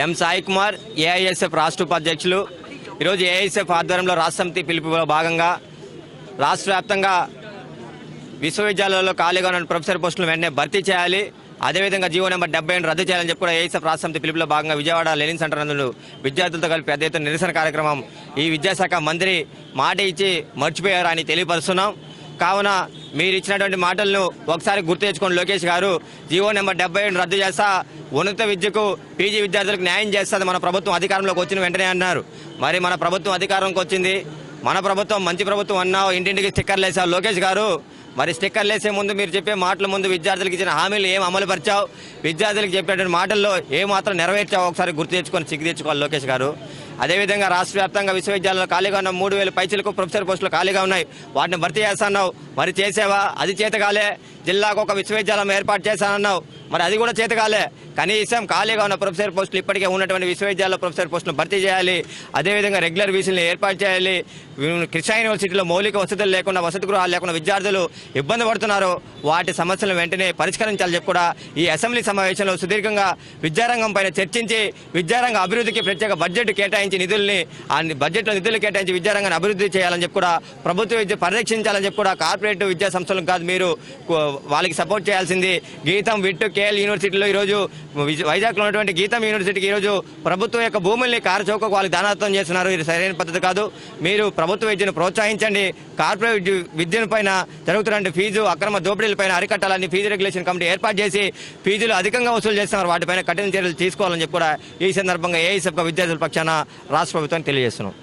ఎం Sai Kumar, AISF రాష్ట్ర ఉపాధ్యక్షులు. ఈరోజు ఏఐఎస్ఎఫ్ ఆధ్వర్యంలో రాష్ట్ర సమితి పిలుపులో భాగంగా రాష్ట్ర వ్యాప్తంగా విశ్వవిద్యాలయాల్లో ఖాళీగా ఉన్న ప్రొఫెసర్ పోస్టులను వెంటనే భర్తీ చేయాలి, అదేవిధంగా జీవో నెంబర్ 70 రద్దు చేయాలని చెప్పి కూడా ఏఐఎస్ఎఫ్ రాష్ట్ర సమితి పిలుపులో భాగంగా విజయవాడ లెనిన్ సెంటర్ నందు విద్యార్థులతో కలిపి పెద్ద ఎత్తున నిరసన కార్యక్రమం ఈ విద్యాశాఖ మంత్రి మాట ఇచ్చి మర్చిపోయారని తెలియపరుస్తున్నాం. కావున మీరు ఇచ్చినటువంటి మాటలను ఒకసారి గుర్తు తెచ్చుకోండి లోకేష్ గారు. జీవో నెంబర్ 70 రద్దు చేస్తా, ఉన్నత విద్యకు పీజీ విద్యార్థులకు న్యాయం చేస్తుంది మన ప్రభుత్వం అధికారంలోకి వచ్చిన వెంటనే అన్నారు. మరి మన ప్రభుత్వం అధికారంలోకి వచ్చింది, మన ప్రభుత్వం మంచి ప్రభుత్వం అన్నావు, ఇంటింటికి స్టిక్కర్లు వేసావు లోకేష్ గారు. మరి స్టిక్కర్లు వేసే ముందు మీరు చెప్పే మాటల ముందు విద్యార్థులకు ఇచ్చిన హామీలు ఏం అమలు పరిచావు, విద్యార్థులకు చెప్పేటువంటి మాటల్లో ఏమాత్రం నెరవేర్చావు ఒకసారి గుర్తు తెచ్చుకొని సిగ్గు తెచ్చుకోవాలి లోకేష్ గారు. అదేవిధంగా రాష్ట్ర వ్యాప్తంగా విశ్వవిద్యాలయాల్లో ఖాళీగా ఉన్న 3000 పైచీలకు ప్రొఫెసర్ పోస్టులు ఖాళీగా ఉన్నాయి, వాటిని భర్తీ చేస్తాన్నావు. మరి చేసేవా? అది చేతకాలే. జిల్లాకు ఒక విశ్వవిద్యాలయం ఏర్పాటు చేశానన్నావు, మరి అది కూడా చేతకాలే. కనీసం ఖాళీగా ఉన్న ప్రొఫెసర్ పోస్టులు ఇప్పటికే ఉన్నటువంటి విశ్వవిద్యాలయ ప్రొఫెసర్ పోస్టులు భర్తీ చేయాలి. అదేవిధంగా రెగ్యులర్ వీసీలను ఏర్పాటు చేయాలి. కృష్ణా యూనివర్సిటీలో మౌలిక వసతులు లేకుండా, వసతి గృహాలు లేకుండా విద్యార్థులు ఇబ్బంది పడుతున్నారు. వాటి సమస్యలను వెంటనే పరిష్కరించాలని చెప్పి కూడా ఈ అసెంబ్లీ సమావేశంలో సుదీర్ఘంగా విద్యారంగం పైన చర్చించి విద్యారంగ అభివృద్ధికి ప్రత్యేక బడ్జెట్ కేటాయించి నిధుల్ని ఆ బడ్జెట్లో నిధులు కేటాయించి విద్యారంగాన్ని అభివృద్ధి చేయాలని చెప్పి కూడా ప్రభుత్వ విద్య పరిరక్షించాలని చెప్పి కూడా కార్పొరేట్ విద్యా సంస్థలకు కాదు మీరు వాళ్ళకి సపోర్ట్ చేయాల్సింది. గీతం, విట్టు, కేఎల్ యూనివర్సిటీలో ఈరోజు వైజాగ్లో ఉన్నటువంటి గీతం యూనివర్సిటీకి ఈరోజు ప్రభుత్వం యొక్క భూముల్ని కారచౌకకు వాళ్ళకి దానత్వం చేస్తున్నారు. ఇది సరైన పద్ధతి కాదు. మీరు ప్రభుత్వ విద్యను ప్రోత్సహించండి. కార్పొరేట్ విద్యను పైన జరుగుతున్న ఫీజు అక్రమ దోపిడీల పైన అరికట్టాలని ఫీజు రెగ్యులేషన్ కమిటీ ఏర్పాటు చేసి ఫీజులు అధికంగా వసూలు చేస్తున్నారు, వాటిపైన కఠిన చర్యలు తీసుకోవాలని చెప్పి కూడా ఈ సందర్భంగా ఏఐఎస్ఎఫ్ విద్యార్థుల పక్షాన రాష్ట్ర ప్రభుత్వాన్ని తెలియజేస్తున్నాం.